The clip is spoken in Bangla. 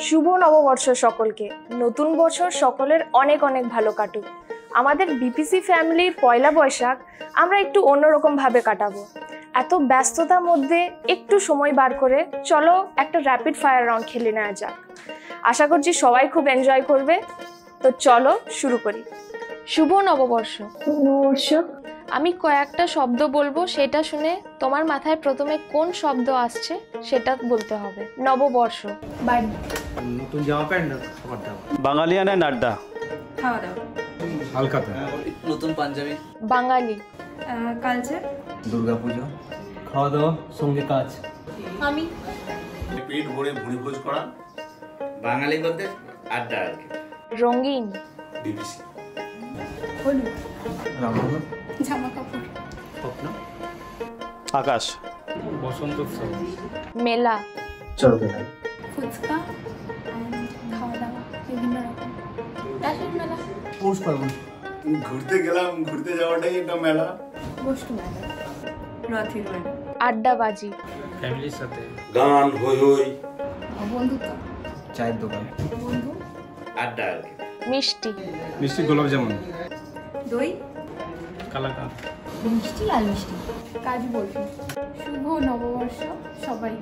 শুভ নববর্ষ সকলকে। নতুন বছর সকলের অনেক অনেক ভালো কাটুক। আমাদের বিপিসি ফ্যামিলির পয়লা বৈশাখ আমরা একটু অন্যরকম ভাবে কাটাবো। এত ব্যস্ততার মধ্যে একটু সময় বার করে চলো একটা র্যাপিড ফায়ার রাউন্ড খেলে নেওয়া যাক। আশা করছি সবাই খুব এনজয় করবে। তো চলো শুরু করি। শুভ নববর্ষ। নববর্ষ। আমি কয়েকটা শব্দ বলবো, সেটা শুনে তোমার মাথায় প্রথমে কোন শব্দ আসছে সেটা বলতে হবে। নববর্ষ। বাড়ি। নতুন জামা প্যান্ট, খাবার দাবার। বাঙালিয়ানায় আড্ডা। খাওয়া দাওয়া। হালকাতা। নতুন পাঞ্জাবি। বাঙালি। কালচার। দুর্গাপুজো। খাওয়া দাওয়া সঙ্গে কাজ। আমি পেট ভরে ভুড়িভোজ করা। বাঙালি বলতে আড্ডা আর কি। রঙিন। বিবিসি। হলুদ। রামধনু। জামা কাপড়। স্বপ্ন। আকাশ। বসন্ত উৎসব। মেলা। চরবেলা। ফুচকা খাওয়া দাওয়া বিভিন্ন রকম। রাসের মেলা। পৌষ পার্বণ। ঘুরতে গেলাম, ঘুরতে যাওয়াটাই একটা মেলা। গোষ্ঠ মেলা। রথের মেলা। আড্ডাবাজি। ফ্যামিলির সাথে। গান, হই হই। বন্ধুত্ব। চায়ের দোকান। বন্ধু। আড্ডা আর কি। মিষ্টি। মিষ্টি গোলাপ জামুন। দই। কালাকাঁদ। মিষ্টি লাল মিষ্টি। কাজু বরফি। শুভ নববর্ষ সবাই।